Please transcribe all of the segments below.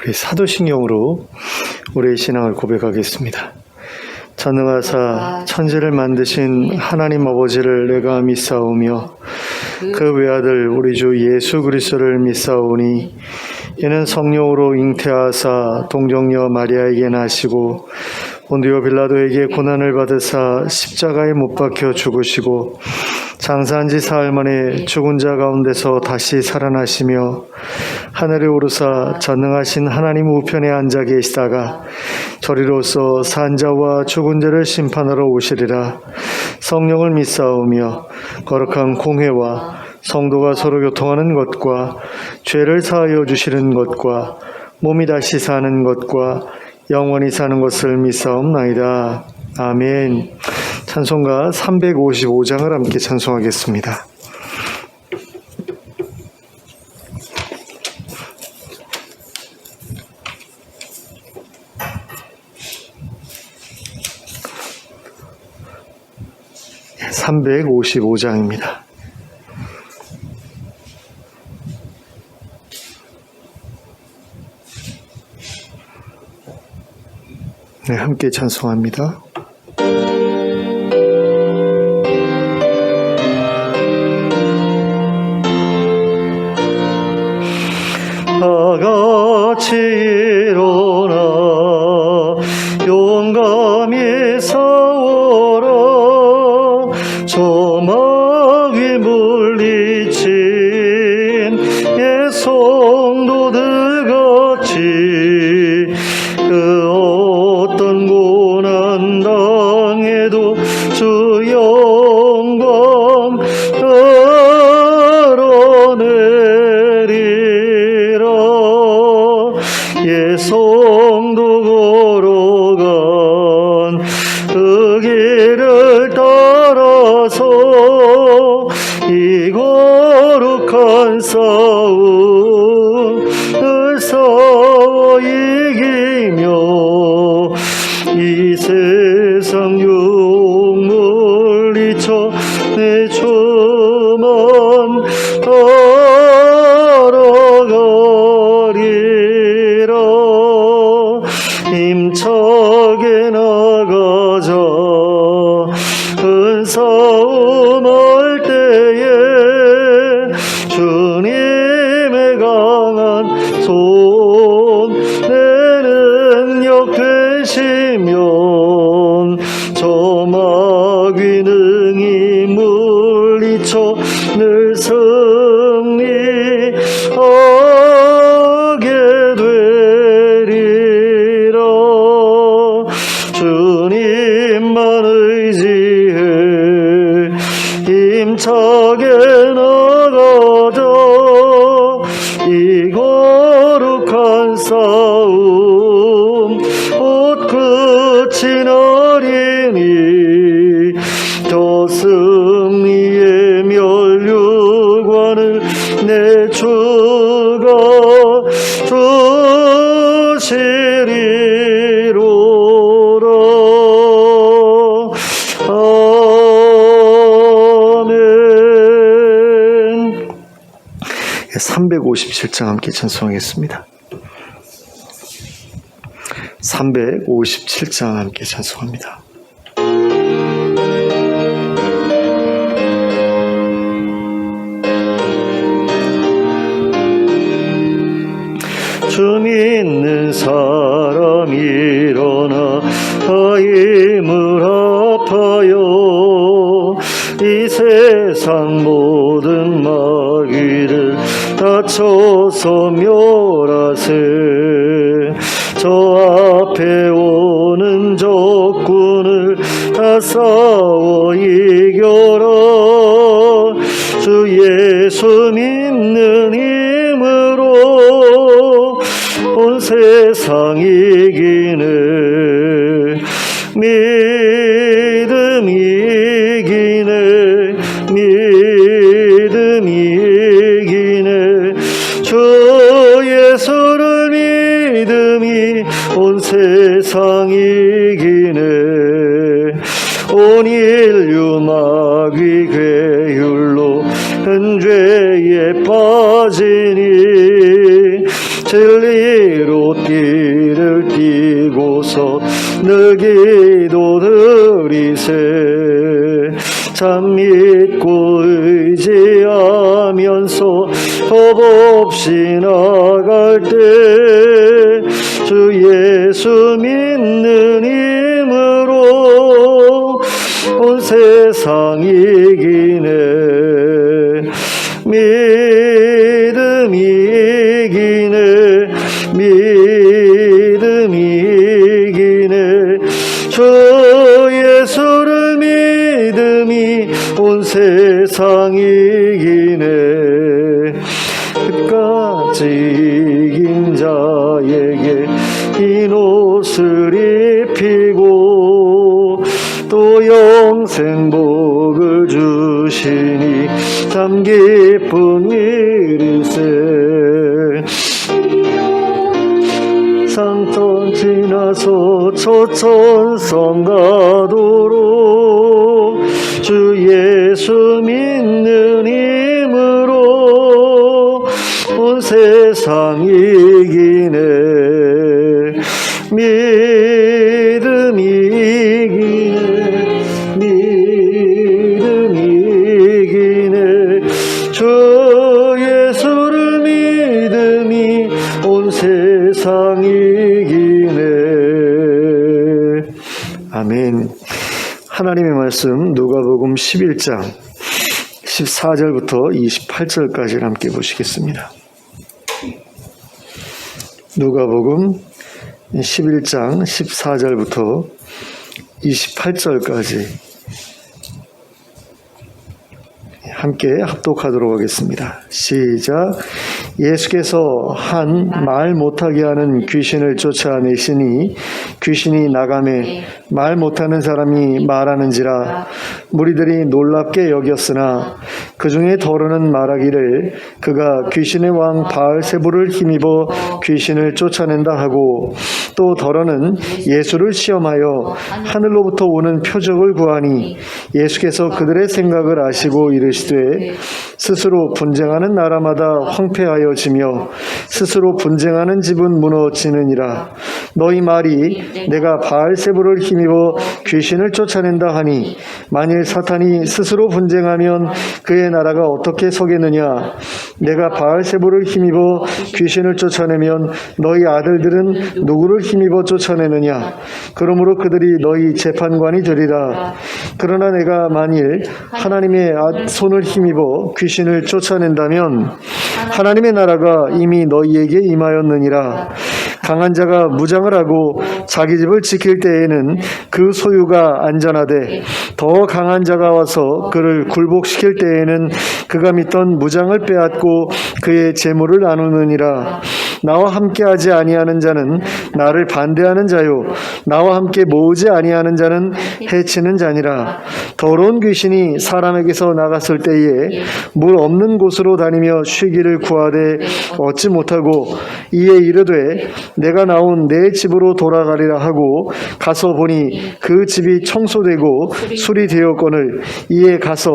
우리 사도신경으로 우리의 신앙을 고백하겠습니다. 전능하사 천지를 만드신 하나님 아버지를 내가 믿사오며 그 외아들 우리 주 예수 그리스도를 믿사오니 이는 성령으로 잉태하사 동정녀 마리아에게 나시고 본디오 빌라도에게 고난을 받으사 십자가에 못 박혀 죽으시고 장사한 지 사흘 만에 죽은 자 가운데서 다시 살아나시며 하늘에 오르사 전능하신 하나님 우편에 앉아 계시다가 저리로서 산자와 죽은 자를 심판하러 오시리라. 성령을 믿사오며 거룩한 공회와 성도가 서로 교통하는 것과 죄를 사하여 주시는 것과 몸이 다시 사는 것과 영원히 사는 것을 믿사옵나이다. 아멘. 찬송가 355장을 함께 찬송하겠습니다. 네, 355장입니다. 네, 함께 찬송합니다. 다같이 일어나 용감히 싸워라. 저마귀 물리친 예성도들 같이 그 어떤 고난 당해도 주 영광 드러내리라. 예성도 걸어간 그 길을 따라서 이 거룩한 싸움을 싸워 이기며 이 세상 욕물리쳐 내 주만 따라가리라. 힘차게 나가자. 큰 싸움할 때에 주님의 강한 손 내 능력 되시면 저마귀 능히 물리쳐 늘 승리하게 되리라. 주님만 의지해 힘차게 나가자. 이 거룩한 싸움 곧 끝이 나리니 저 승리의 면류관을 내 주가 주시리로라. 아멘. 357장 함께 찬송하겠습니다. 357장 함께 찬송합니다. 주 믿는 사람 일어나 힘을 합하여 이 세상 모든 마귀를 다쳐서 멸하세. 저 앞에 오는 적군을 다 싸워 이겨라. 주 예수 믿는 힘으로 온 세상 이기네. 믿음이 이기네. 믿음이 이기네. 주 예수를 믿음이 온 세상 이기네. 온 인류 마귀 괴율로 큰 죄에 빠지니 진리로 예수 믿는 힘으로 온 세상 이기네. 믿음이 이기네. 믿음이 이기네. 주 예수를 믿음이 온 세상 이기네. 끝까지 이긴 자에게 흰 옷을 입히고 또 영생 복을 주시니 참 기쁜 일일세. 상천 지나서 초천성 가도록 주 예수 믿는 힘으로 온 세상 이기네. 믿음이 이기네. 믿음이 이기네. 주 예수를 믿음이 온 세상 이기네. 아멘. 하나님의 말씀 누가복음 11장 14절부터 28절까지 함께 보시겠습니다. 누가복음 11장 14절부터 28절까지 함께 합독하도록 하겠습니다. 시작. 예수께서 한 말 못하게 하는 귀신을 쫓아내시니 귀신이 나가매 말 못하는 사람이 말하는지라 무리들이 놀랍게 여겼으나 그 중에 더러는 말하기를 그가 귀신의 왕 바알세불을 힘입어 귀신을 쫓아낸다 하고 또 더러는 예수를 시험하여 하늘로부터 오는 표적을 구하니 예수께서 그들의 생각을 아시고 이르시되 스스로 분쟁하는 나라마다 황폐하여지며 스스로 분쟁하는 집은 무너지느니라. 너희 말이 내가 바알세불을 힘입어 귀신을 쫓아낸다 하니 만일 사탄이 스스로 분쟁하면 그의 나라가 어떻게 서겠느냐. 내가 바알세불을 힘입어 귀신을 쫓아내면 너희 아들들은 누구를 힘입어 쫓아내느냐. 그러므로 그들이 너희 재판관이 되리라. 그러나 내가 만일 하나님의 손을 힘입어 귀신을 쫓아낸다면 하나님의 나라가 이미 너희에게 임하였느니라. 강한 자가 무장을 하고 자기 집을 지킬 때에는 그 소유가 안전하되 더 강한 자가 와서 그를 굴복시킬 때에는 그가 믿던 무장을 빼앗고 그의 재물을 나누느니라. 나와 함께하지 아니하는 자는 나를 반대하는 자요 나와 함께 모으지 아니하는 자는 해치는 자니라. 더러운 귀신이 사람에게서 나갔을 때에 물 없는 곳으로 다니며 쉬기를 구하되 얻지 못하고 이에 이르되 내가 나온 내 집으로 돌아가리라 하고 가서 보니 그 집이 청소되고 수리되었거늘 이에 가서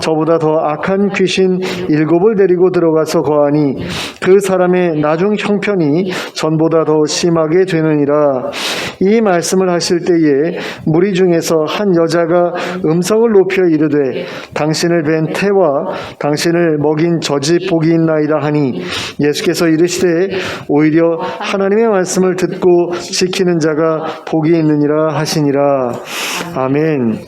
저보다 더 악한 귀신 7을 데리고 들어가서 거하니 그 사람의 나중 형편이 전보다 더 심하게 되느니라. 이 말씀을 하실 때에 무리 중에서 한 여자가 음성을 높여 이르되 당신을 뵌 태와 당신을 먹인 저 집 복이 있나이다 하니 예수께서 이르시되 오히려 하나님의 말씀을 듣고 지키는 자가 복이 있느니라 하시니라. 아멘.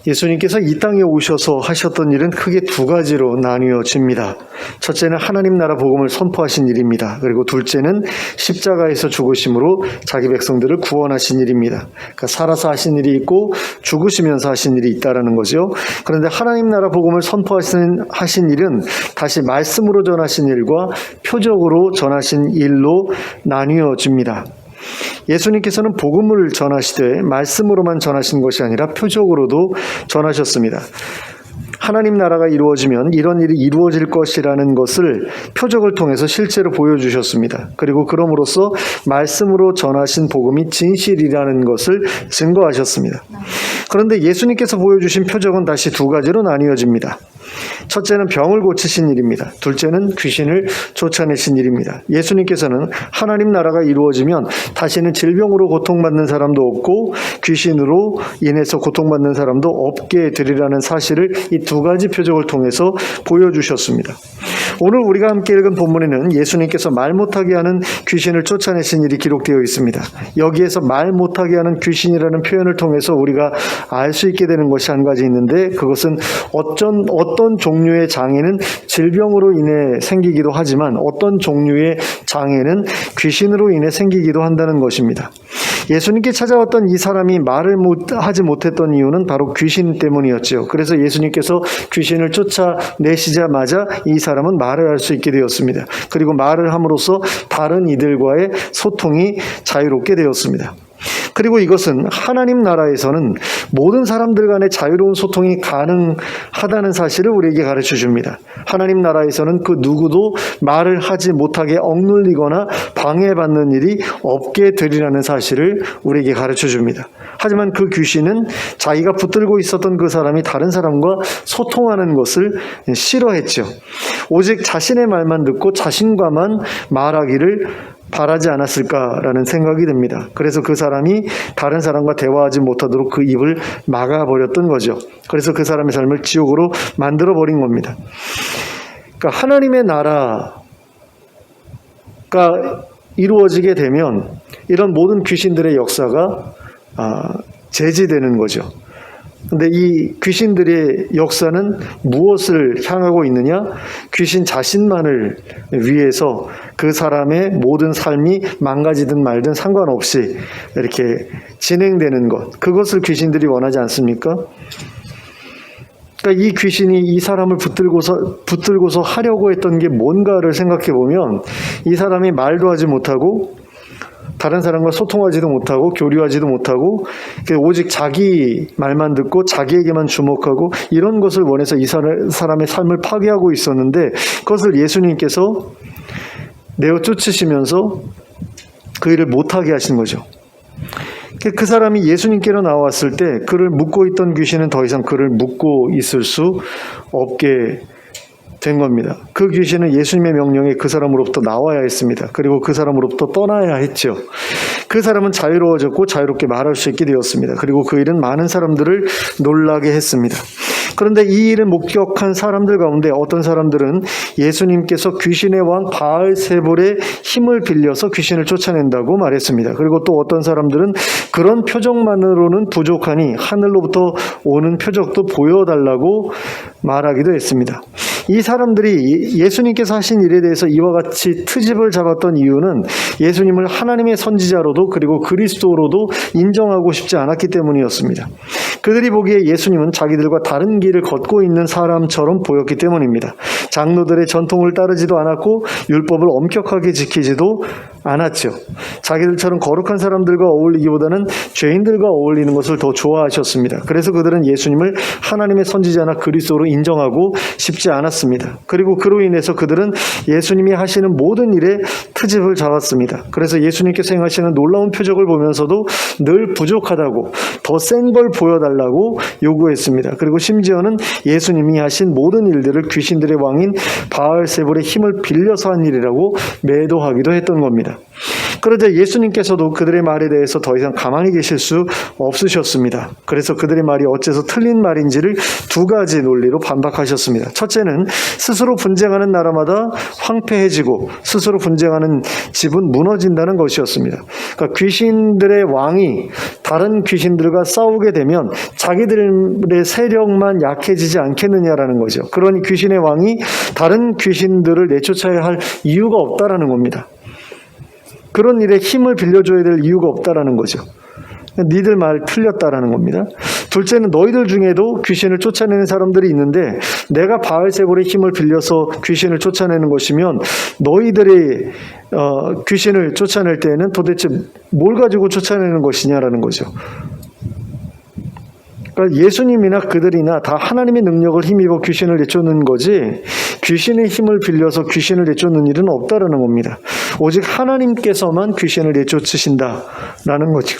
예수님께서 이 땅에 오셔서 하셨던 일은 크게 두 가지로 나뉘어집니다. 첫째는 하나님 나라 복음을 선포하신 일입니다. 그리고 둘째는 십자가에서 죽으심으로 자기 백성들을 구원하신 일입니다. 그러니까 살아서 하신 일이 있고 죽으시면서 하신 일이 있다라는 거죠. 그런데 하나님 나라 복음을 선포하신 일은 다시 말씀으로 전하신 일과 표적으로 전하신 일로 나뉘어집니다. 예수님께서는 복음을 전하시되 말씀으로만 전하신 것이 아니라 표적으로도 전하셨습니다. 하나님 나라가 이루어지면 이런 일이 이루어질 것이라는 것을 표적을 통해서 실제로 보여주셨습니다. 그리고 그럼으로써 말씀으로 전하신 복음이 진실이라는 것을 증거하셨습니다. 그런데 예수님께서 보여주신 표적은 다시 두 가지로 나뉘어집니다. 첫째는 병을 고치신 일입니다. 둘째는 귀신을 쫓아내신 일입니다. 예수님께서는 하나님 나라가 이루어지면 다시는 질병으로 고통받는 사람도 없고 귀신으로 인해서 고통받는 사람도 없게 되리라는 사실을 이 두 가지 표적을 통해서 보여주셨습니다. 오늘 우리가 함께 읽은 본문에는 예수님께서 말 못하게 하는 귀신을 쫓아내신 일이 기록되어 있습니다. 여기에서 말 못하게 하는 귀신이라는 표현을 통해서 우리가 알 수 있게 되는 것이 한 가지 있는데, 그것은 어떤 종류의 장애는 질병으로 인해 생기기도 하지만 어떤 종류의 장애는 귀신으로 인해 생기기도 한다는 것입니다. 예수님께 찾아왔던 이 사람이 말을 하지 못했던 이유는 바로 귀신 때문이었죠. 그래서 예수님께서 귀신을 쫓아내시자마자 이 사람은 말을 할 수 있게 되었습니다. 그리고 말을 함으로써 다른 이들과의 소통이 자유롭게 되었습니다. 그리고 이것은 하나님 나라에서는 모든 사람들 간의 자유로운 소통이 가능하다는 사실을 우리에게 가르쳐 줍니다. 하나님 나라에서는 그 누구도 말을 하지 못하게 억눌리거나 방해받는 일이 없게 되리라는 사실을 우리에게 가르쳐 줍니다. 하지만 그 귀신은 자기가 붙들고 있었던 그 사람이 다른 사람과 소통하는 것을 싫어했죠. 오직 자신의 말만 듣고 자신과만 말하기를 바라지 않았을까라는 생각이 듭니다. 그래서 그 사람이 다른 사람과 대화하지 못하도록 그 입을 막아버렸던 거죠. 그래서 그 사람의 삶을 지옥으로 만들어버린 겁니다. 그러니까 하나님의 나라가 이루어지게 되면 이런 모든 귀신들의 역사가 제지되는 거죠. 근데 이 귀신들의 역사는 무엇을 향하고 있느냐? 귀신 자신만을 위해서 그 사람의 모든 삶이 망가지든 말든 상관없이 이렇게 진행되는 것, 그것을 귀신들이 원하지 않습니까? 그러니까 이 귀신이 이 사람을 붙들고서 하려고 했던 게 뭔가를 생각해 보면, 이 사람이 말도 하지 못하고 다른 사람과 소통하지도 못하고 교류하지도 못하고 오직 자기 말만 듣고 자기에게만 주목하고 이런 것을 원해서 이 사람의 삶을 파괴하고 있었는데, 그것을 예수님께서 내어 쫓으시면서 그 일을 못하게 하신 거죠. 그 사람이 예수님께로 나왔을 때 그를 묶고 있던 귀신은 더 이상 그를 묶고 있을 수 없게 된 겁니다. 그 귀신은 예수님의 명령에 그 사람으로부터 나와야 했습니다. 그리고 그 사람으로부터 떠나야 했죠. 그 사람은 자유로워졌고 자유롭게 말할 수 있게 되었습니다. 그리고 그 일은 많은 사람들을 놀라게 했습니다. 그런데 이 일을 목격한 사람들 가운데 어떤 사람들은 예수님께서 귀신의 왕 바알세불의 힘을 빌려서 귀신을 쫓아낸다고 말했습니다. 그리고 또 어떤 사람들은 그런 표적만으로는 부족하니 하늘로부터 오는 표적도 보여달라고 말하기도 했습니다. 이 사람들이 예수님께서 하신 일에 대해서 이와 같이 트집을 잡았던 이유는 예수님을 하나님의 선지자로도 그리고 그리스도로도 인정하고 싶지 않았기 때문이었습니다. 그들이 보기에 예수님은 자기들과 다른 길을 걷고 있는 사람처럼 보였기 때문입니다. 장로들의 전통을 따르지도 않았고 율법을 엄격하게 지키지도 않았죠. 자기들처럼 거룩한 사람들과 어울리기보다는 죄인들과 어울리는 것을 더 좋아하셨습니다. 그래서 그들은 예수님을 하나님의 선지자나 그리스도로 인정하고 싶지 않았습니다. 그리고 그로 인해서 그들은 예수님이 하시는 모든 일에 트집을 잡았습니다. 그래서 예수님께서 행하시는 놀라운 표적을 보면서도 늘 부족하다고 더 센 걸 보여달라고 요구했습니다. 그리고 심지어는 예수님이 하신 모든 일들을 귀신들의 왕인 바알세불의 힘을 빌려서 한 일이라고 매도하기도 했던 겁니다. 그러자 예수님께서도 그들의 말에 대해서 더 이상 가만히 계실 수 없으셨습니다. 그래서 그들의 말이 어째서 틀린 말인지를 두 가지 논리로 반박하셨습니다. 첫째는 스스로 분쟁하는 나라마다 황폐해지고 스스로 분쟁하는 집은 무너진다는 것이었습니다. 그러니까 귀신들의 왕이 다른 귀신들과 싸우게 되면 자기들의 세력만 약해지지 않겠느냐라는 거죠. 그러니 귀신의 왕이 다른 귀신들을 내쫓아야 할 이유가 없다라는 겁니다. 그런 일에 힘을 빌려줘야 될 이유가 없다라는 거죠. 니들 말 틀렸다라는 겁니다. 둘째는 너희들 중에도 귀신을 쫓아내는 사람들이 있는데 내가 바알세불의 힘을 빌려서 귀신을 쫓아내는 것이면 너희들이 귀신을 쫓아낼 때에는 도대체 뭘 가지고 쫓아내는 것이냐라는 거죠. 그러니까 예수님이나 그들이나 다 하나님의 능력을 힘입어 귀신을 내쫓는 거지 귀신의 힘을 빌려서 귀신을 내쫓는 일은 없다라는 겁니다. 오직 하나님께서만 귀신을 내쫓으신다라는 거죠.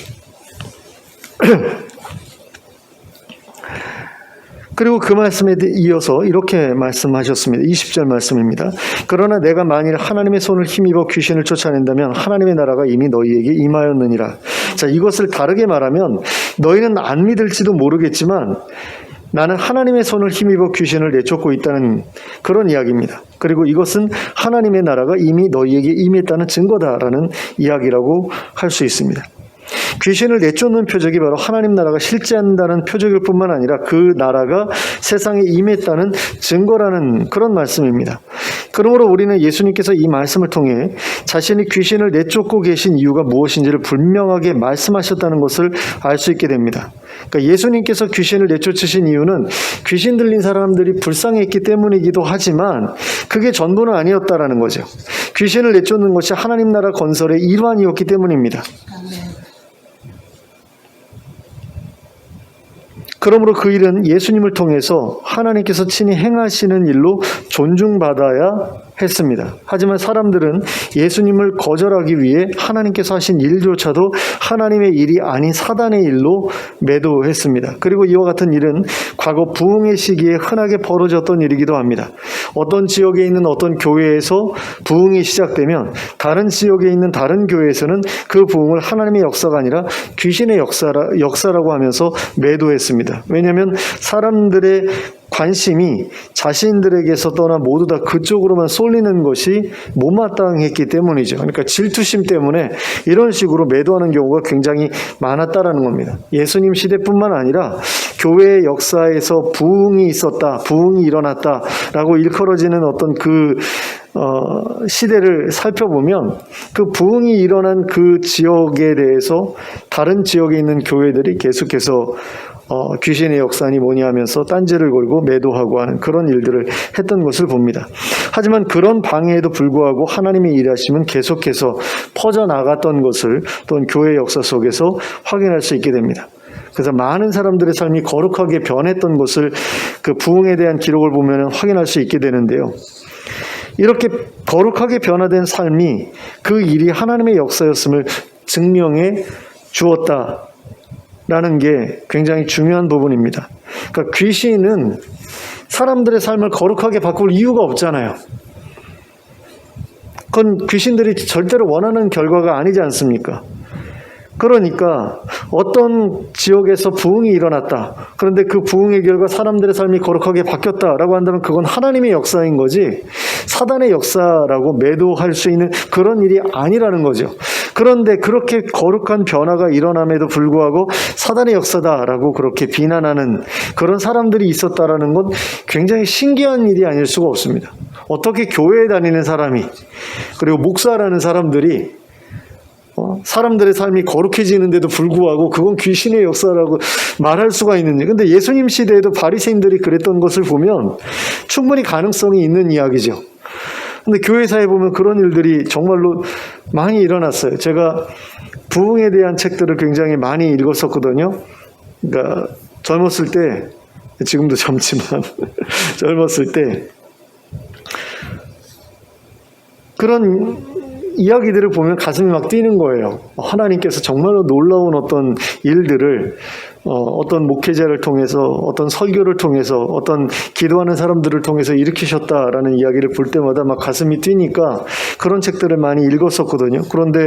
그리고 그 말씀에 이어서 이렇게 말씀하셨습니다. 20절 말씀입니다. 그러나 내가 만일 하나님의 손을 힘입어 귀신을 쫓아낸다면 하나님의 나라가 이미 너희에게 임하였느니라. 자, 이것을 다르게 말하면 너희는 안 믿을지도 모르겠지만 나는 하나님의 손을 힘입어 귀신을 내쫓고 있다는 그런 이야기입니다. 그리고 이것은 하나님의 나라가 이미 너희에게 임했다는 증거다라는 이야기라고 할 수 있습니다. 귀신을 내쫓는 표적이 바로 하나님 나라가 실제한다는 표적일 뿐만 아니라 그 나라가 세상에 임했다는 증거라는 그런 말씀입니다. 그러므로 우리는 예수님께서 이 말씀을 통해 자신이 귀신을 내쫓고 계신 이유가 무엇인지를 분명하게 말씀하셨다는 것을 알 수 있게 됩니다. 그러니까 예수님께서 귀신을 내쫓으신 이유는 귀신 들린 사람들이 불쌍했기 때문이기도 하지만 그게 전부는 아니었다라는 거죠. 귀신을 내쫓는 것이 하나님 나라 건설의 일환이었기 때문입니다. 그러므로 그 일은 예수님을 통해서 하나님께서 친히 행하시는 일로 존중받아야 했습니다. 하지만 사람들은 예수님을 거절하기 위해 하나님께서 하신 일조차도 하나님의 일이 아닌 사단의 일로 매도했습니다. 그리고 이와 같은 일은 과거 부흥의 시기에 흔하게 벌어졌던 일이기도 합니다. 어떤 지역에 있는 어떤 교회에서 부흥이 시작되면 다른 지역에 있는 다른 교회에서는 그 부흥을 하나님의 역사가 아니라 귀신의 역사라고 하면서 매도했습니다. 왜냐하면 사람들의 관심이 자신들에게서 떠나 모두 다 그쪽으로만 쏠리는 것이 못마땅했기 때문이죠. 그러니까 질투심 때문에 이런 식으로 매도하는 경우가 굉장히 많았다라는 겁니다. 예수님 시대뿐만 아니라 교회의 역사에서 부흥이 있었다, 부흥이 일어났다라고 일컬어지는 어떤 그 시대를 살펴보면 그 부흥이 일어난 그 지역에 대해서 다른 지역에 있는 교회들이 계속해서 귀신의 역사니 뭐니 하면서 딴지를 걸고 매도하고 하는 그런 일들을 했던 것을 봅니다. 하지만 그런 방해에도 불구하고 하나님의 일하심은 계속해서 퍼져나갔던 것을 또는 교회의 역사 속에서 확인할 수 있게 됩니다. 그래서 많은 사람들의 삶이 거룩하게 변했던 것을 그 부흥에 대한 기록을 보면 확인할 수 있게 되는데요. 이렇게 거룩하게 변화된 삶이 그 일이 하나님의 역사였음을 증명해 주었다 라는 게 굉장히 중요한 부분입니다. 그러니까 귀신은 사람들의 삶을 거룩하게 바꿀 이유가 없잖아요. 그건 귀신들이 절대로 원하는 결과가 아니지 않습니까? 그러니까 어떤 지역에서 부흥이 일어났다. 그런데 그 부흥의 결과 사람들의 삶이 거룩하게 바뀌었다라고 한다면 그건 하나님의 역사인 거지 사단의 역사라고 매도할 수 있는 그런 일이 아니라는 거죠. 그런데 그렇게 거룩한 변화가 일어남에도 불구하고 사단의 역사다라고 그렇게 비난하는 그런 사람들이 있었다라는 건 굉장히 신기한 일이 아닐 수가 없습니다. 어떻게 교회에 다니는 사람이 그리고 목사라는 사람들이 사람들의 삶이 거룩해지는데도 불구하고 그건 귀신의 역사라고 말할 수가 있는지. 근데 예수님 시대에도 바리새인들이 그랬던 것을 보면 충분히 가능성이 있는 이야기죠. 근데 교회사에 보면 그런 일들이 정말로 많이 일어났어요. 제가 부흥에 대한 책들을 굉장히 많이 읽었었거든요. 그러니까 젊었을 때, 지금도 젊지만 젊었을 때 그런 이야기들을 보면 가슴이 막 뛰는 거예요. 하나님께서 정말로 놀라운 어떤 일들을 어떤 목회자를 통해서 어떤 설교를 통해서 어떤 기도하는 사람들을 통해서 일으키셨다라는 이야기를 볼 때마다 막 가슴이 뛰니까 그런 책들을 많이 읽었었거든요. 그런데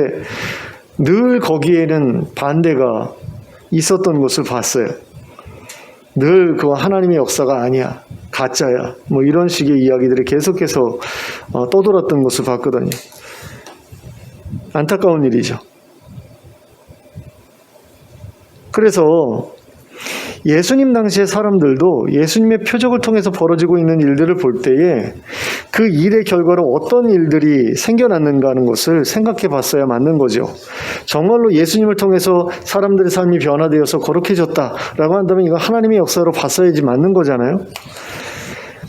늘 거기에는 반대가 있었던 것을 봤어요. 늘 그거 하나님의 역사가 아니야, 가짜야, 뭐 이런 식의 이야기들이 계속해서 떠돌았던 것을 봤거든요. 안타까운 일이죠. 그래서 예수님 당시의 사람들도 예수님의 표적을 통해서 벌어지고 있는 일들을 볼 때에 그 일의 결과로 어떤 일들이 생겨났는가 하는 것을 생각해 봤어야 맞는 거죠. 정말로 예수님을 통해서 사람들의 삶이 변화되어서 거룩해졌다라고 한다면 이거 하나님의 역사로 봤어야지 맞는 거잖아요.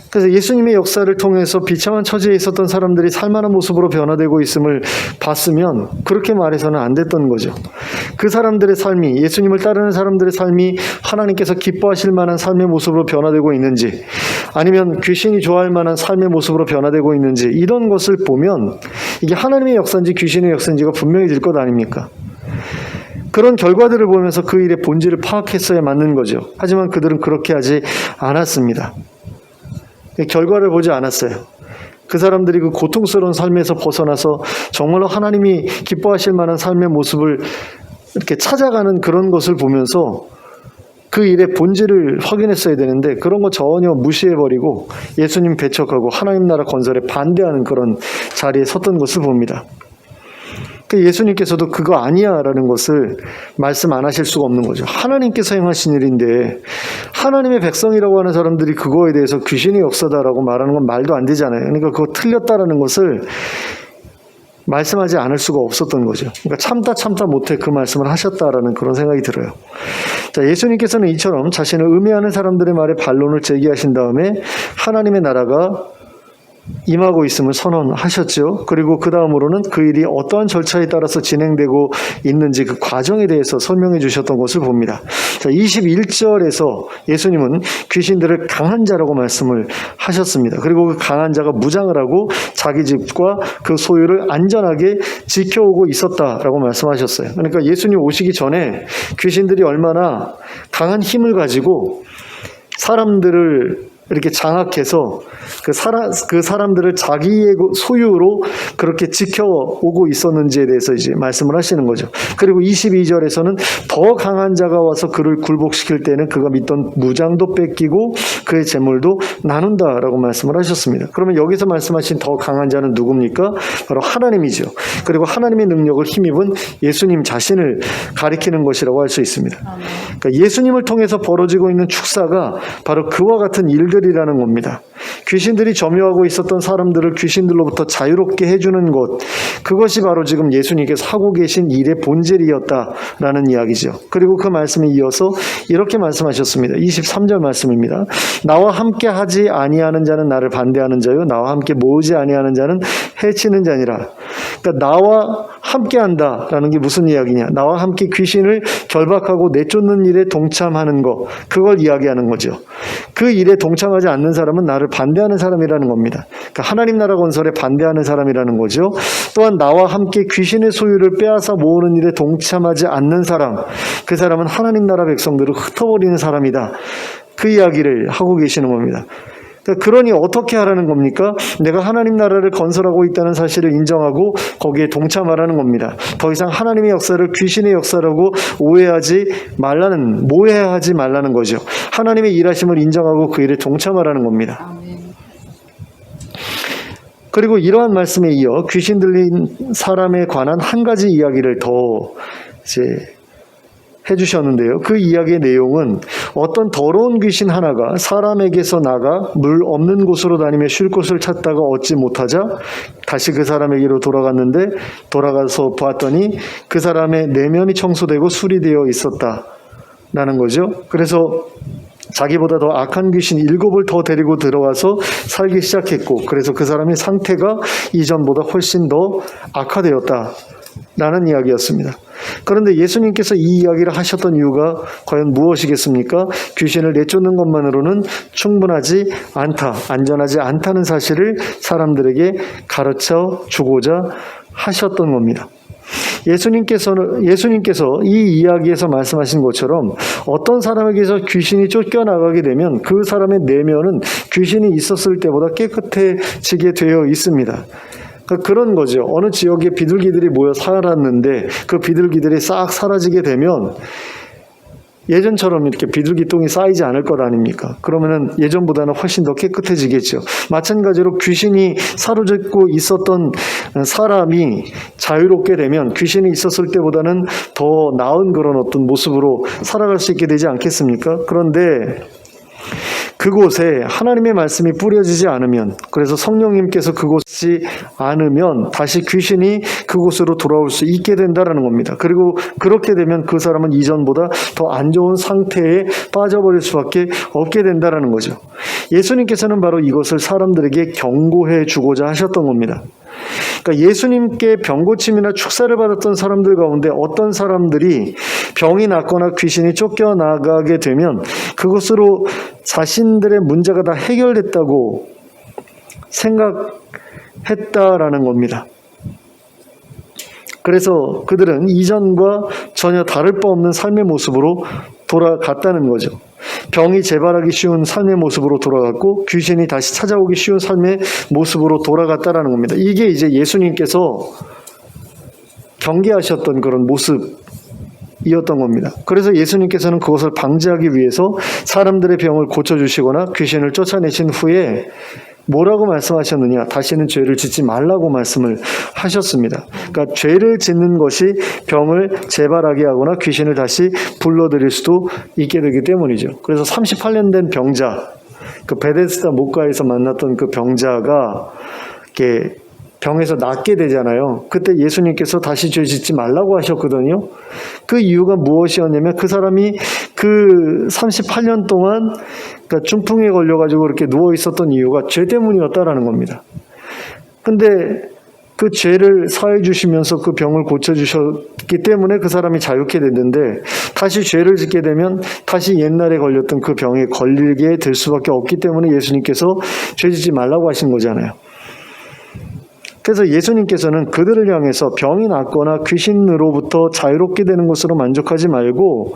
그래서 예수님의 역사를 통해서 비참한 처지에 있었던 사람들이 살만한 모습으로 변화되고 있음을 봤으면 그렇게 말해서는 안 됐던 거죠. 그 사람들의 삶이, 예수님을 따르는 사람들의 삶이 하나님께서 기뻐하실 만한 삶의 모습으로 변화되고 있는지, 아니면 귀신이 좋아할 만한 삶의 모습으로 변화되고 있는지, 이런 것을 보면 이게 하나님의 역사인지 귀신의 역사인지가 분명해질 것 아닙니까? 그런 결과들을 보면서 그 일의 본질을 파악했어야 맞는 거죠. 하지만 그들은 그렇게 하지 않았습니다. 결과를 보지 않았어요. 그 사람들이 그 고통스러운 삶에서 벗어나서 정말로 하나님이 기뻐하실 만한 삶의 모습을 이렇게 찾아가는 그런 것을 보면서 그 일의 본질을 확인했어야 되는데 그런 거 전혀 무시해버리고 예수님 배척하고 하나님 나라 건설에 반대하는 그런 자리에 섰던 것을 봅니다. 예수님께서도 그거 아니야 라는 것을 말씀 안 하실 수가 없는 거죠. 하나님께서 행하신 일인데 하나님의 백성이라고 하는 사람들이 그거에 대해서 귀신의 역사다라고 말하는 건 말도 안 되잖아요. 그러니까 그거 틀렸다라는 것을 말씀하지 않을 수가 없었던 거죠. 그러니까 참다 못해 그 말씀을 하셨다라는 그런 생각이 들어요. 자, 예수님께서는 이처럼 자신을 음해하는 사람들의 말에 반론을 제기하신 다음에 하나님의 나라가 임하고 있음을 선언하셨죠. 그리고 그 다음으로는 그 일이 어떠한 절차에 따라서 진행되고 있는지 그 과정에 대해서 설명해 주셨던 것을 봅니다. 자, 21절에서 예수님은 귀신들을 강한 자라고 말씀을 하셨습니다. 그리고 그 강한 자가 무장을 하고 자기 집과 그 소유를 안전하게 지켜오고 있었다라고 말씀하셨어요. 그러니까 예수님 오시기 전에 귀신들이 얼마나 강한 힘을 가지고 사람들을 이렇게 장악해서 그 사람들을 자기의 소유로 그렇게 지켜오고 있었는지에 대해서 이제 말씀을 하시는 거죠. 그리고 22절에서는 더 강한 자가 와서 그를 굴복시킬 때는 그가 믿던 무장도 뺏기고 그의 재물도 나눈다라고 말씀을 하셨습니다. 그러면 여기서 말씀하신 더 강한 자는 누굽니까? 바로 하나님이죠. 그리고 하나님의 능력을 힘입은 예수님 자신을 가리키는 것이라고 할 수 있습니다. 그러니까 예수님을 통해서 벌어지고 있는 축사가 바로 그와 같은 일들이라는 겁니다. 귀신들이 점유하고 있었던 사람들을 귀신들로부터 자유롭게 해주는 것, 그것이 바로 지금 예수님께서 하고 계신 일의 본질이었다라는 이야기죠. 그리고 그 말씀에 이어서 이렇게 말씀하셨습니다. 23절 말씀입니다. 나와 함께 하지 아니하는 자는 나를 반대하는 자요 나와 함께 모으지 아니하는 자는 해치는 자니라. 그러니까 나와 함께 한다라는 게 무슨 이야기냐? 나와 함께 귀신을 결박하고 내쫓는 일에 동참하는 것, 그걸 이야기하는 거죠. 그 일에 동참하지 않는 사람은 나를 반대하는 사람이라는 겁니다. 그러니까 하나님 나라 건설에 반대하는 사람이라는 거죠. 또한 나와 함께 귀신의 소유를 빼앗아 모으는 일에 동참하지 않는 사람, 그 사람은 하나님 나라 백성들을 흩어버리는 사람이다. 그 이야기를 하고 계시는 겁니다. 그러니 어떻게 하라는 겁니까? 내가 하나님 나라를 건설하고 있다는 사실을 인정하고 거기에 동참하라는 겁니다. 더 이상 하나님의 역사를 귀신의 역사라고 모해하지 말라는 거죠. 하나님의 일하심을 인정하고 그 일에 동참하라는 겁니다. 그리고 이러한 말씀에 이어 귀신 들린 사람에 관한 한 가지 이야기를 더 해주셨는데요. 그 이야기의 내용은 어떤 더러운 귀신 하나가 사람에게서 나가 물 없는 곳으로 다니며 쉴 곳을 찾다가 얻지 못하자 다시 그 사람에게로 돌아갔는데 돌아가서 보았더니 그 사람의 내면이 청소되고 수리되어 있었다라는 거죠. 그래서 자기보다 더 악한 귀신 7을 더 데리고 들어와서 살기 시작했고 그래서 그 사람의 상태가 이전보다 훨씬 더 악화되었다라는 이야기였습니다. 그런데 예수님께서 이 이야기를 하셨던 이유가 과연 무엇이겠습니까? 귀신을 내쫓는 것만으로는 충분하지 않다, 안전하지 않다는 사실을 사람들에게 가르쳐 주고자 하셨던 겁니다. 예수님께서 이 이야기에서 말씀하신 것처럼 어떤 사람에게서 귀신이 쫓겨나가게 되면 그 사람의 내면은 귀신이 있었을 때보다 깨끗해지게 되어 있습니다. 그런 거죠. 어느 지역에 비둘기들이 모여 살았는데 그 비둘기들이 싹 사라지게 되면 예전처럼 이렇게 비둘기 똥이 쌓이지 않을 것 아닙니까? 그러면은 예전보다는 훨씬 더 깨끗해지겠죠. 마찬가지로 귀신이 사로잡고 있었던 사람이 자유롭게 되면 귀신이 있었을 때보다는 더 나은 그런 어떤 모습으로 살아갈 수 있게 되지 않겠습니까? 그런데 그곳에 하나님의 말씀이 뿌려지지 않으면, 그래서 성령님께서 그곳이 않으면 다시 귀신이 그곳으로 돌아올 수 있게 된다는 겁니다. 그리고 그렇게 되면 그 사람은 이전보다 더 안 좋은 상태에 빠져버릴 수밖에 없게 된다는 거죠. 예수님께서는 바로 이것을 사람들에게 경고해 주고자 하셨던 겁니다. 그러니까 예수님께 병고침이나 축사를 받았던 사람들 가운데 어떤 사람들이 병이 낫거나 귀신이 쫓겨나가게 되면 그것으로 자신들의 문제가 다 해결됐다고 생각했다라는 겁니다. 그래서 그들은 이전과 전혀 다를 바 없는 삶의 모습으로 돌아갔다는 거죠. 병이 재발하기 쉬운 삶의 모습으로 돌아갔고 귀신이 다시 찾아오기 쉬운 삶의 모습으로 돌아갔다라는 겁니다. 이게 이제 예수님께서 경계하셨던 그런 모습이었던 겁니다. 그래서 예수님께서는 그것을 방지하기 위해서 사람들의 병을 고쳐주시거나 귀신을 쫓아내신 후에 뭐라고 말씀하셨느냐? 다시는 죄를 짓지 말라고 말씀을 하셨습니다. 그러니까 죄를 짓는 것이 병을 재발하게 하거나 귀신을 다시 불러들일 수도 있게 되기 때문이죠. 그래서 38년 된 병자, 그 베데스다 목가에서 만났던 그 병자가 이렇게 병에서 낫게 되잖아요. 그때 예수님께서 다시 죄 짓지 말라고 하셨거든요. 그 이유가 무엇이었냐면 그 사람이 그 38년 동안 그러니까 중풍에 걸려가지고 그렇게 누워 있었던 이유가 죄 때문이었다라는 겁니다. 근데 그 죄를 사해 주시면서 그 병을 고쳐주셨기 때문에 그 사람이 자유케 됐는데 다시 죄를 짓게 되면 다시 옛날에 걸렸던 그 병에 걸리게 될 수밖에 없기 때문에 예수님께서 죄 짓지 말라고 하신 거잖아요. 그래서 예수님께서는 그들을 향해서 병이 낫거나 귀신으로부터 자유롭게 되는 것으로 만족하지 말고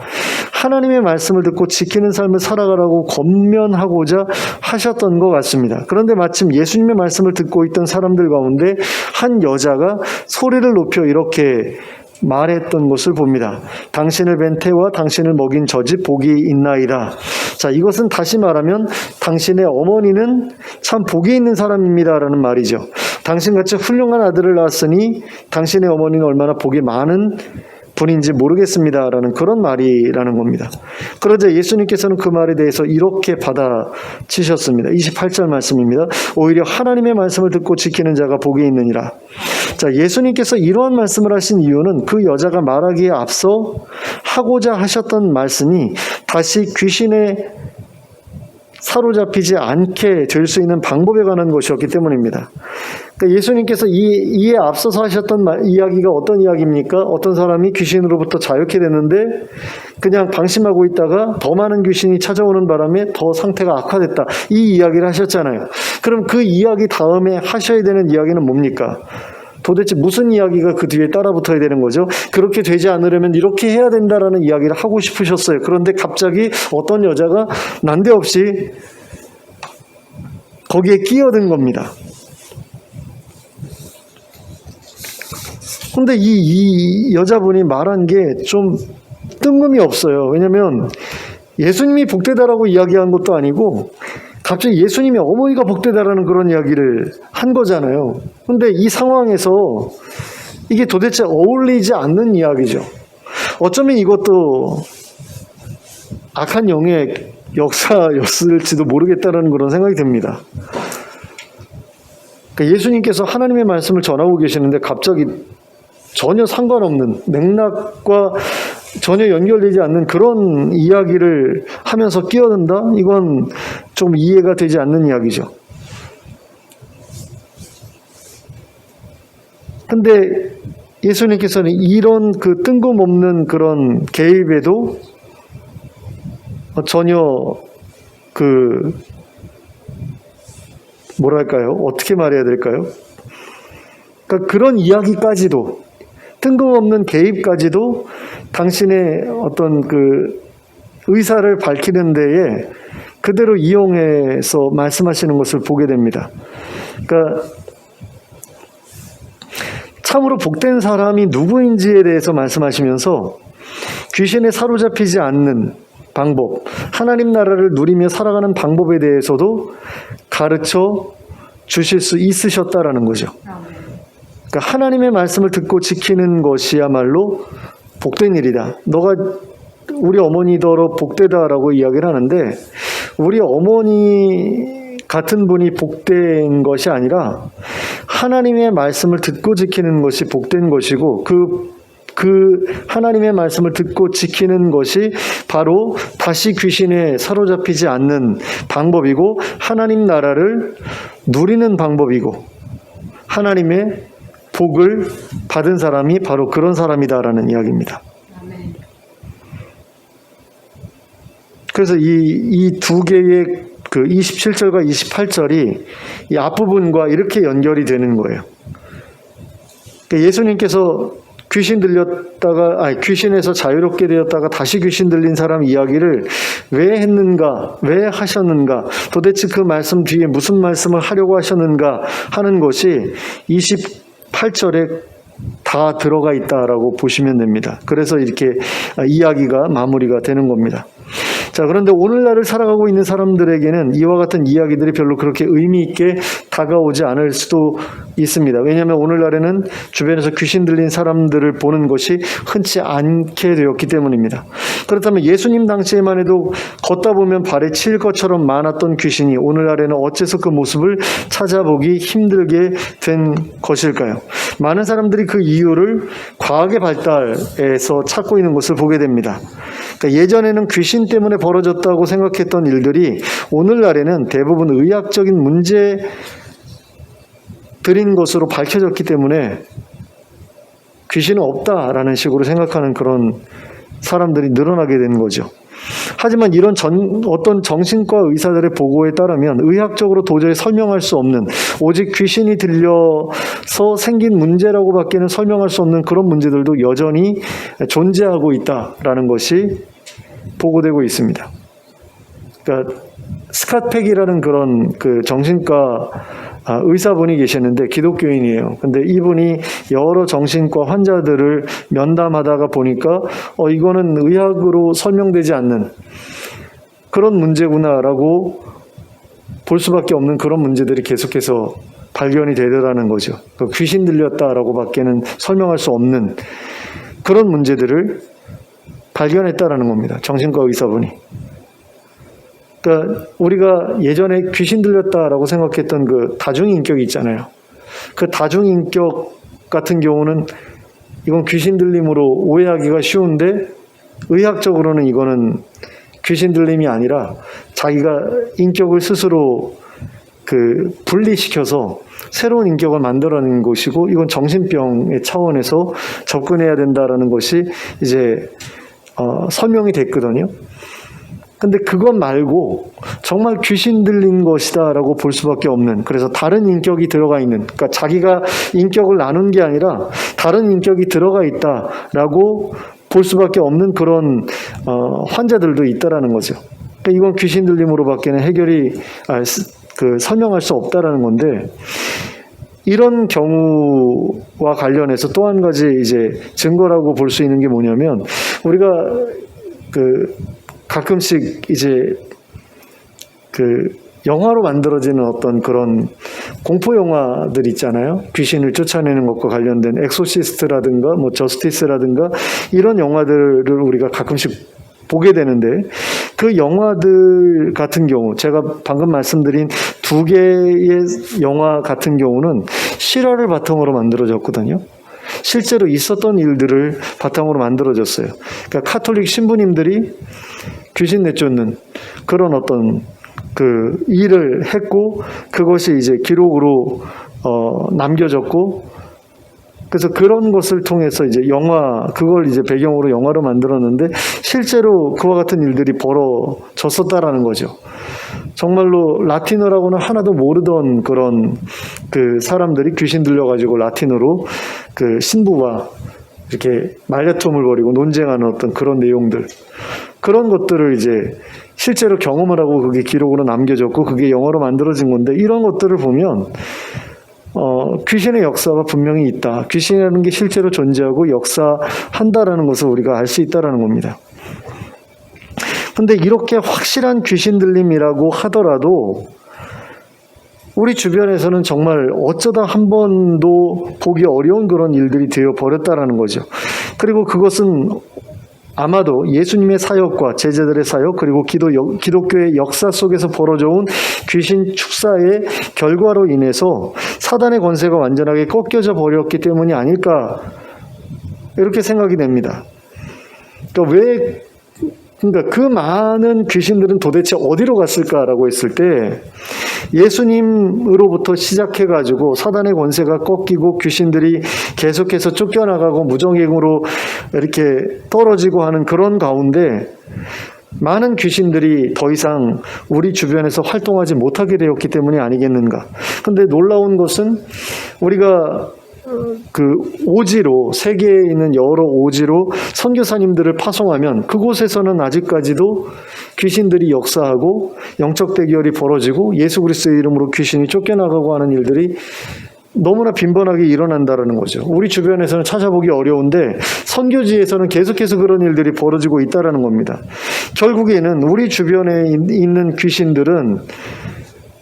하나님의 말씀을 듣고 지키는 삶을 살아가라고 권면하고자 하셨던 것 같습니다. 그런데 마침 예수님의 말씀을 듣고 있던 사람들 가운데 한 여자가 소리를 높여 이렇게 말했던 것을 봅니다. 당신을 뵌 태와 당신을 먹인 저 집 복이 있나이다. 자, 이것은 다시 말하면 당신의 어머니는 참 복이 있는 사람입니다라는 말이죠. 당신같이 훌륭한 아들을 낳았으니 당신의 어머니는 얼마나 복이 많은 분인지 모르겠습니다라는 그런 말이라는 겁니다. 그러자 예수님께서는 그 말에 대해서 이렇게 받아치셨습니다. 28절 말씀입니다. 오히려 하나님의 말씀을 듣고 지키는 자가 복이 있느니라. 자, 예수님께서 이러한 말씀을 하신 이유는 그 여자가 말하기에 앞서 하고자 하셨던 말씀이 다시 귀신에 사로잡히지 않게 될 수 있는 방법에 관한 것이었기 때문입니다. 그러니까 예수님께서 이에 앞서서 하셨던 이야기가 어떤 이야기입니까? 어떤 사람이 귀신으로부터 자유케 됐는데 그냥 방심하고 있다가 더 많은 귀신이 찾아오는 바람에 더 상태가 악화됐다. 이 이야기를 하셨잖아요. 그럼 그 이야기 다음에 하셔야 되는 이야기는 뭡니까? 도대체 무슨 이야기가 그 뒤에 따라 붙어야 되는 거죠? 그렇게 되지 않으려면 이렇게 해야 된다라는 이야기를 하고 싶으셨어요. 그런데 갑자기 어떤 여자가 난데없이 거기에 끼어든 겁니다. 근데 이 여자분이 말한 게 좀 뜬금이 없어요. 왜냐하면 예수님이 복되다라고 이야기한 것도 아니고 갑자기 예수님의 어머니가 복되다라는 그런 이야기를 한 거잖아요. 근데 이 상황에서 이게 도대체 어울리지 않는 이야기죠. 어쩌면 이것도 악한 영의 역사였을지도 모르겠다라는 그런 생각이 듭니다. 그러니까 예수님께서 하나님의 말씀을 전하고 계시는데 갑자기 전혀 상관없는 맥락과 전혀 연결되지 않는 그런 이야기를 하면서 끼어든다? 이건 좀 이해가 되지 않는 이야기죠. 근데 예수님께서는 이런 그 뜬금없는 그런 개입에도 전혀 뭐랄까요? 어떻게 말해야 될까요? 그러니까 그런 이야기까지도 뜬금없는 개입까지도 당신의 어떤 그 의사를 밝히는 데에 그대로 이용해서 말씀하시는 것을 보게 됩니다. 그러니까 참으로 복된 사람이 누구인지에 대해서 말씀하시면서 귀신에 사로잡히지 않는 방법, 하나님 나라를 누리며 살아가는 방법에 대해서도 가르쳐 주실 수 있으셨다라는 거죠. 그러니까 하나님의 말씀을 듣고 지키는 것이야말로 복된 일이다. 너가 우리 어머니더러 복되다라고 이야기를 하는데 우리 어머니 같은 분이 복된 것이 아니라 하나님의 말씀을 듣고 지키는 것이 복된 것이고 그 하나님의 말씀을 듣고 지키는 것이 바로 다시 귀신에 사로잡히지 않는 방법이고 하나님 나라를 누리는 방법이고 하나님의 복을 받은 사람이 바로 그런 사람이다라는 이야기입니다. 그래서 이 두 개의 그 27절과 28절이 이 앞부분과 이렇게 연결이 되는 거예요. 예수님께서 귀신에서 자유롭게 되었다가 다시 귀신 들린 사람 이야기를 왜 했는가, 왜 하셨는가, 도대체 그 말씀 뒤에 무슨 말씀을 하려고 하셨는가 하는 것이 28절에 다 들어가 있다라고 보시면 됩니다. 그래서 이렇게 이야기가 마무리가 되는 겁니다. 자, 그런데 오늘날을 살아가고 있는 사람들에게는 이와 같은 이야기들이 별로 그렇게 의미 있게 다가오지 않을 수도 있습니다. 왜냐하면 오늘날에는 주변에서 귀신 들린 사람들을 보는 것이 흔치 않게 되었기 때문입니다. 그렇다면 예수님 당시에만 해도 걷다 보면 발에 칠 것처럼 많았던 귀신이 오늘날에는 어째서 그 모습을 찾아보기 힘들게 된 것일까요? 많은 사람들이 그 이유를 과학의 발달에서 찾고 있는 것을 보게 됩니다. 그러니까 예전에는 귀신 때문에 벌어졌다고 생각했던 일들이 오늘날에는 대부분 의학적인 문제들인 것으로 밝혀졌기 때문에 귀신은 없다라는 식으로 생각하는 그런 사람들이 늘어나게 된 거죠. 하지만 이런 어떤 정신과 의사들의 보고에 따르면 의학적으로 도저히 설명할 수 없는, 오직 귀신이 들려서 생긴 문제라고밖에는 설명할 수 없는 그런 문제들도 여전히 존재하고 있다라는 것이 보고되고 있습니다. 그러니까 스캇팩이라는 그런 그 정신과 의사분이 계셨는데 기독교인이에요. 근데 이분이 여러 정신과 환자들을 면담하다가 보니까 이거는 의학으로 설명되지 않는 그런 문제구나라고 볼 수밖에 없는 그런 문제들이 계속해서 발견이 되더라는 거죠. 귀신 들렸다라고 밖에는 설명할 수 없는 그런 문제들을 발견했다라는 겁니다. 정신과 의사분이. 그러니까 우리가 예전에 귀신 들렸다라고 생각했던 그 다중인격이 있잖아요. 그 다중인격 같은 경우는 이건 귀신 들림으로 오해하기가 쉬운데 의학적으로는 이거는 귀신 들림이 아니라 자기가 인격을 스스로 그 분리시켜서 새로운 인격을 만들어내는 것이고 이건 정신병의 차원에서 접근해야 된다라는 것이 이제 설명이 됐거든요. 근데 그것 말고 정말 귀신 들린 것이다라고 볼 수밖에 없는, 그래서 다른 인격이 들어가 있는, 그러니까 자기가 인격을 나눈 게 아니라 다른 인격이 들어가 있다라고 볼 수밖에 없는 그런 환자들도 있다라는 거죠. 그러니까 이건 귀신 들림으로밖에는 설명할 수 없다라는 건데, 이런 경우와 관련해서 또 한 가지 이제 증거라고 볼 수 있는 게 뭐냐면, 우리가 가끔씩 이제 영화로 만들어지는 어떤 그런 공포 영화들 있잖아요. 귀신을 쫓아내는 것과 관련된 엑소시스트라든가 뭐 저스티스라든가 이런 영화들을 우리가 가끔씩 보게 되는데, 그 영화들 같은 경우, 제가 방금 말씀드린 두 개의 영화 같은 경우는 실화를 바탕으로 만들어졌거든요. 실제로 있었던 일들을 바탕으로 만들어졌어요. 그러니까 카톨릭 신부님들이 귀신 내쫓는 그런 어떤 그 일을 했고, 그것이 이제 기록으로 남겨졌고, 그래서 그런 것을 통해서 이제 그걸 이제 배경으로 영화로 만들었는데 실제로 그와 같은 일들이 벌어졌었다라는 거죠. 정말로 라틴어라고는 하나도 모르던 그런 그 사람들이 귀신 들려가지고 라틴어로 그 신부와 이렇게 말다툼을 벌이고 논쟁하는 어떤 그런 내용들, 그런 것들을 이제 실제로 경험을 하고 그게 기록으로 남겨졌고 그게 영어로 만들어진 건데, 이런 것들을 보면 귀신의 역사가 분명히 있다. 귀신이라는 게 실제로 존재하고 역사한다라는 것을 우리가 알 수 있다라는 겁니다. 근데 이렇게 확실한 귀신 들림이라고 하더라도 우리 주변에서는 정말 어쩌다 한 번도 보기 어려운 그런 일들이 되어 버렸다라는 거죠. 그리고 그것은 아마도 예수님의 사역과 제자들의 사역, 그리고 기독교의 역사 속에서 벌어져온 귀신 축사의 결과로 인해서 사단의 권세가 완전하게 꺾여져 버렸기 때문이 아닐까, 이렇게 생각이 됩니다. 그러니까 그 많은 귀신들은 도대체 어디로 갔을까라고 했을 때, 예수님으로부터 시작해가지고 사단의 권세가 꺾이고 귀신들이 계속해서 쫓겨나가고 무정행으로 이렇게 떨어지고 하는 그런 가운데 많은 귀신들이 더 이상 우리 주변에서 활동하지 못하게 되었기 때문이 아니겠는가. 근데 놀라운 것은 우리가 그 오지로, 세계에 있는 여러 오지로 선교사님들을 파송하면 그곳에서는 아직까지도 귀신들이 역사하고 영적 대결이 벌어지고 예수 그리스도의 이름으로 귀신이 쫓겨나가고 하는 일들이 너무나 빈번하게 일어난다는 거죠. 우리 주변에서는 찾아보기 어려운데 선교지에서는 계속해서 그런 일들이 벌어지고 있다는 겁니다. 결국에는 우리 주변에 있는 귀신들은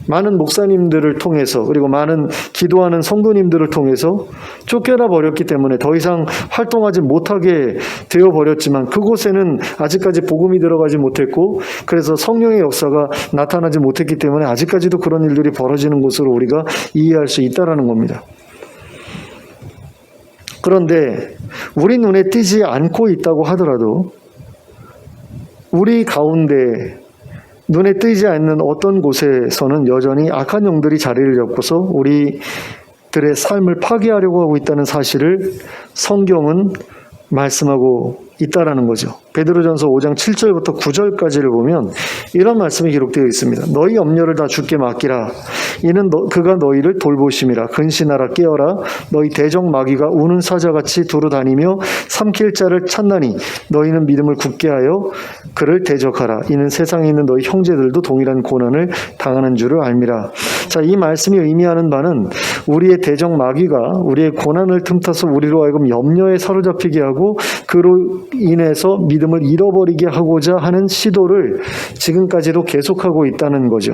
많은 목사님들을 통해서 그리고 많은 기도하는 성도님들을 통해서 쫓겨나 버렸기 때문에 더 이상 활동하지 못하게 되어버렸지만 그곳에는 아직까지 복음이 들어가지 못했고 그래서 성령의 역사가 나타나지 못했기 때문에 아직까지도 그런 일들이 벌어지는 것으로 우리가 이해할 수 있다는 겁니다. 그런데 우리 눈에 띄지 않고 있다고 하더라도 우리 가운데 눈에 띄지 않는 어떤 곳에서는 여전히 악한 영들이 자리를 잡고서 우리들의 삶을 파괴하려고 하고 있다는 사실을 성경은 말씀하고 있다라는 거죠. 베드로전서 5장 7절부터 9절까지를 보면 이런 말씀이 기록되어 있습니다. 너희 염려를 다 주께 맡기라. 이는 그가 너희를 돌보심이라. 근신하라 깨어라. 너희 대적 마귀가 우는 사자같이 두루 다니며 삼킬 자를 찾나니 너희는 믿음을 굳게 하여 그를 대적하라. 이는 세상에 있는 너희 형제들도 동일한 고난을 당하는 줄을 알미라. 자, 이 말씀이 의미하는 바는 우리의 대적 마귀가 우리의 고난을 틈타서 우리로 하여금 염려에 사로잡히게 하고 그로 인해서 믿음을 잃어버리게 하고자 하는 시도를 지금까지도 계속하고 있다는 거죠.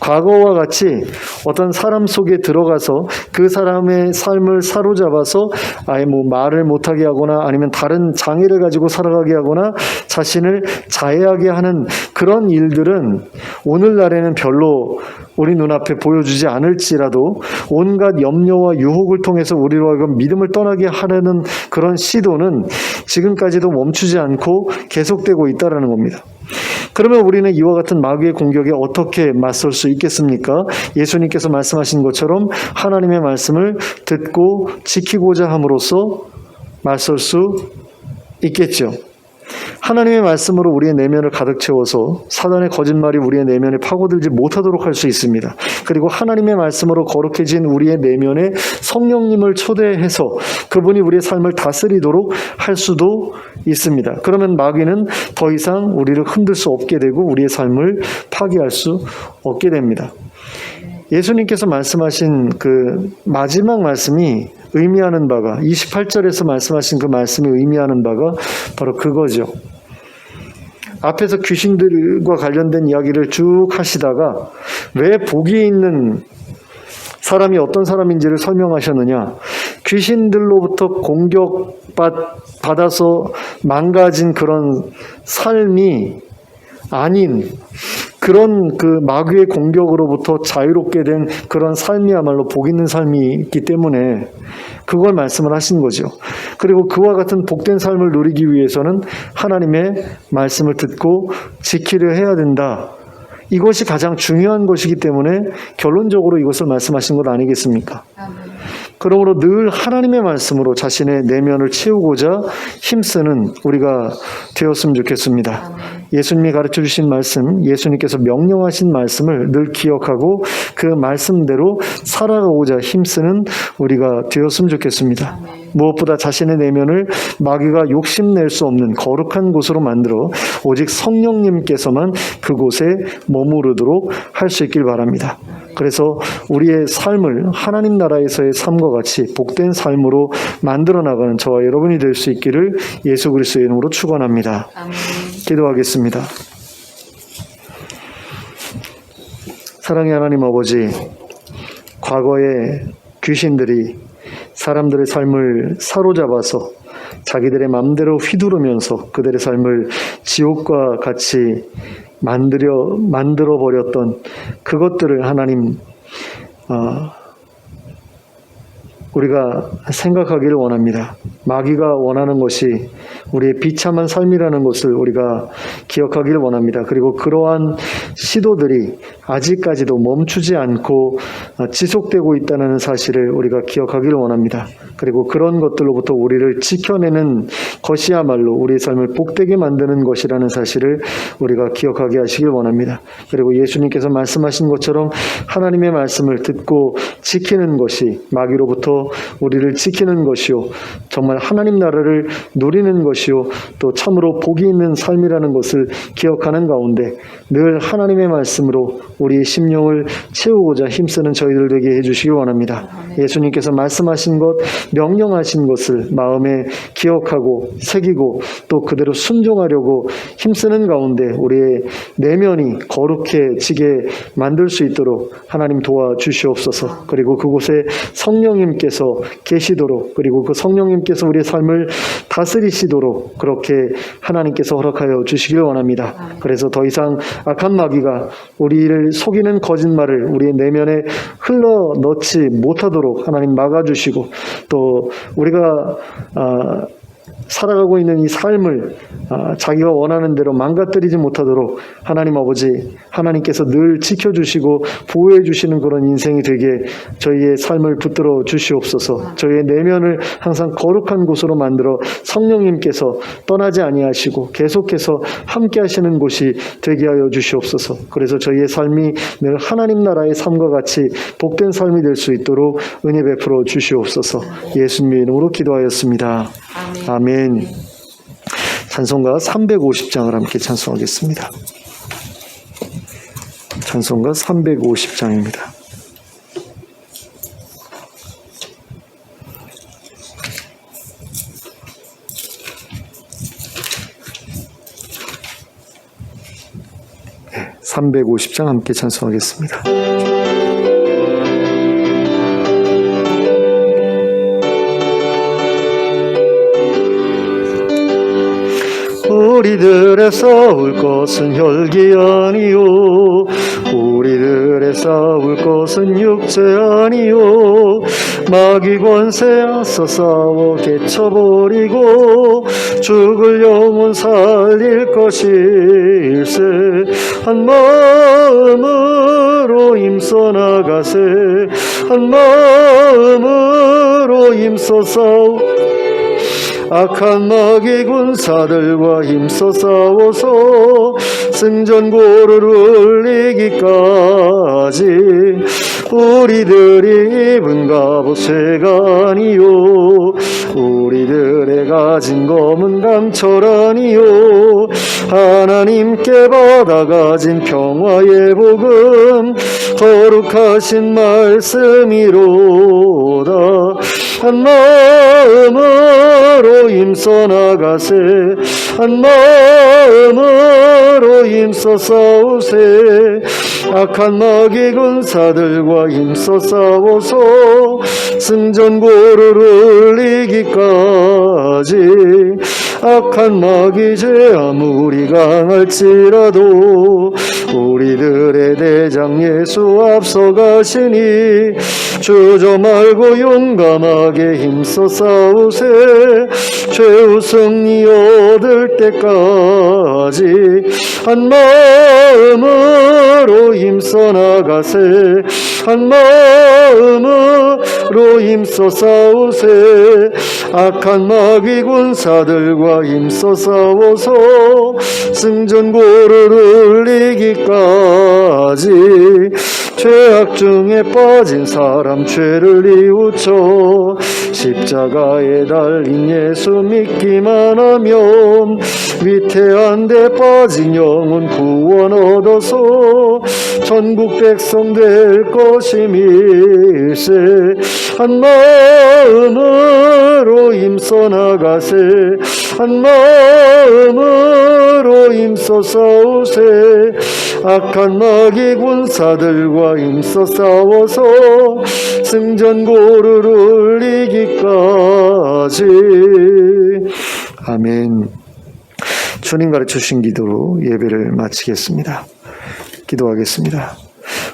과거와 같이 어떤 사람 속에 들어가서 그 사람의 삶을 사로잡아서 아예 말을 못하게 하거나 아니면 다른 장애를 가지고 살아가게 하거나 자신을 자해하게 하는 그런 일들은 오늘날에는 별로 우리 눈앞에 보여주지 않을지라도 온갖 염려와 유혹을 통해서 우리로 하여금 믿음을 떠나게 하려는 그런 시도는 지금까지도 멈추지 않고 계속되고 있다는 겁니다. 그러면 우리는 이와 같은 마귀의 공격에 어떻게 맞설 수 있겠습니까? 예수님께서 말씀하신 것처럼 하나님의 말씀을 듣고 지키고자 함으로써 맞설 수 있겠죠. 하나님의 말씀으로 우리의 내면을 가득 채워서 사단의 거짓말이 우리의 내면에 파고들지 못하도록 할 수 있습니다. 그리고 하나님의 말씀으로 거룩해진 우리의 내면에 성령님을 초대해서 그분이 우리의 삶을 다스리도록 할 수도 있습니다. 그러면 마귀는 더 이상 우리를 흔들 수 없게 되고 우리의 삶을 파괴할 수 없게 됩니다. 예수님께서 말씀하신 그 마지막 말씀이 의미하는 바가 28절에서 말씀하신 그 말씀이 의미하는 바가 바로 그거죠. 앞에서 귀신들과 관련된 이야기를 쭉 하시다가 왜 복이 있는 사람이 어떤 사람인지를 설명하셨느냐. 귀신들로부터 공격받아서 망가진 그런 삶이 아닌 그런 그 마귀의 공격으로부터 자유롭게 된 그런 삶이야말로 복 있는 삶이 있기 때문에 그걸 말씀을 하신 거죠. 그리고 그와 같은 복된 삶을 누리기 위해서는 하나님의 말씀을 듣고 지키려 해야 된다. 이것이 가장 중요한 것이기 때문에 결론적으로 이것을 말씀하신 것 아니겠습니까? 그러므로 늘 하나님의 말씀으로 자신의 내면을 채우고자 힘쓰는 우리가 되었으면 좋겠습니다. 예수님이 가르쳐 주신 말씀, 예수님께서 명령하신 말씀을 늘 기억하고 그 말씀대로 살아가고자 힘쓰는 우리가 되었으면 좋겠습니다. 무엇보다 자신의 내면을 마귀가 욕심낼 수 없는 거룩한 곳으로 만들어 오직 성령님께서만 그곳에 머무르도록 할 수 있길 바랍니다. 그래서 우리의 삶을 하나님 나라에서의 삶과 같이 복된 삶으로 만들어 나가는 저와 여러분이 될 수 있기를 예수 그리스도의 이름으로 축원합니다. 기도하겠습니다. 사랑의 하나님 아버지, 과거에 귀신들이 사람들의 삶을 사로잡아서 자기들의 마음대로 휘두르면서 그들의 삶을 지옥과 같이 만들어 버렸던 그것들을 하나님 우리가 생각하기를 원합니다. 마귀가 원하는 것이 우리의 비참한 삶이라는 것을 우리가 기억하기를 원합니다. 그리고 그러한 시도들이 아직까지도 멈추지 않고 지속되고 있다는 사실을 우리가 기억하기를 원합니다. 그리고 그런 것들로부터 우리를 지켜내는 것이야말로 우리의 삶을 복되게 만드는 것이라는 사실을 우리가 기억하게 하시길 원합니다. 그리고 예수님께서 말씀하신 것처럼 하나님의 말씀을 듣고 지키는 것이 마귀로부터 우리를 지키는 것이요, 정말 하나님 나라를 누리는 것이요, 또 참으로 복이 있는 삶이라는 것을 기억하는 가운데 늘 하나님의 말씀으로 우리의 심령을 채우고자 힘쓰는 저희들 되게 해주시길 원합니다. 예수님께서 말씀하신 것, 명령하신 것을 마음에 기억하고 새기고 또 그대로 순종하려고 힘쓰는 가운데 우리의 내면이 거룩해지게 만들 수 있도록 하나님 도와주시옵소서. 그리고 그곳에 성령님께서 계시도록, 그리고 그 성령님께서 우리의 삶을 다스리시도록 그렇게 하나님께서 허락하여 주시길 원합니다. 그래서 더 이상 악한 마귀가 우리를 속이는 거짓말을 우리의 내면에 흘러 넣지 못하도록 하나님 막아주시고, 또 우리가 살아가고 있는 이 삶을 자기가 원하는 대로 망가뜨리지 못하도록 하나님 아버지, 하나님께서 늘 지켜주시고 보호해 주시는 그런 인생이 되게 저희의 삶을 붙들어 주시옵소서. 저희의 내면을 항상 거룩한 곳으로 만들어 성령님께서 떠나지 아니하시고 계속해서 함께 하시는 곳이 되게 하여 주시옵소서. 그래서 저희의 삶이 늘 하나님 나라의 삶과 같이 복된 삶이 될 수 있도록 은혜 베풀어 주시옵소서. 예수님의 이름으로 기도하였습니다. 아멘. 찬송가 350장을 함께 찬송하겠습니다. 찬송가 350장입니다. 네, 350장 함께 찬송하겠습니다. 우리들의 싸울 것은 혈기 아니요, 우리들의 싸울 것은 육체 아니요, 마귀 권세 앞서 싸워 개쳐버리고 죽을 영혼 살릴 것일세. 한 마음으로 힘써 나가세, 한 마음으로 힘써 싸우. 악한 마귀 군사들과 힘써 싸워서 승전고를 울리기까지 우리들이 입은 갑옷 쇠가 아니요, 우리들의 가진 검은 강철 아니요, 하나님께 받아가진 평화의 복음 거룩하신 말씀이로다. 한 마음으로 힘써 나가세, 한 마음으로 힘써 싸우세. 악한 마귀 군사들과 힘써 싸워서 승전고를 울리기까지. 악한 마귀 죄 아무리 강할지라도 우리들의 대장 예수 앞서가시니 주저 말고 용감하게 힘써 싸우세. 최후 승리 얻을 때까지 한 마음으로 힘써 나가세, 한 마음으로 힘써 싸우세. 악한 마귀 군사들과 힘써 싸워서 승전고를 울리기까지. 죄악 중에 빠진 사람 죄를 뉘우쳐 십자가에 달린 예수 믿기만 하면 위태한 데 빠진 영혼 구원 얻어서 전국 백성 될 것임일세. 한 마음으로 힘써 나가세, 한 마음으로 힘써 싸우세. 악한 마귀 군사들과 힘써 싸워서 승전고를 울리기까지. 아멘. 주님 가르쳐 주신 기도로 예배를 마치겠습니다. 기도하겠습니다.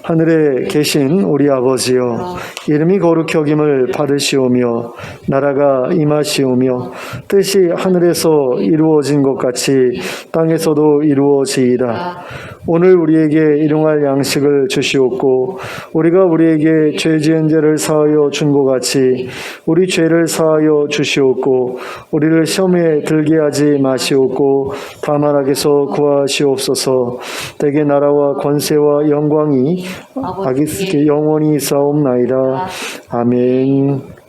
하늘에 계신 우리 아버지여, 이름이 거룩히 여김을 받으시오며 나라가 임하시오며 뜻이 하늘에서 이루어진 것 같이 땅에서도 이루어지이다. 오늘 우리에게 일용할 양식을 주시옵고 우리가 우리에게 죄 지은 죄를 사하여 준 것 같이 우리 죄를 사하여 주시옵고 우리를 시험에 들게 하지 마시옵고 다만 악에서 구하시옵소서. 대개 나라와 권세와 영광이 아기스께 영원히 있사옵나이다. 아멘.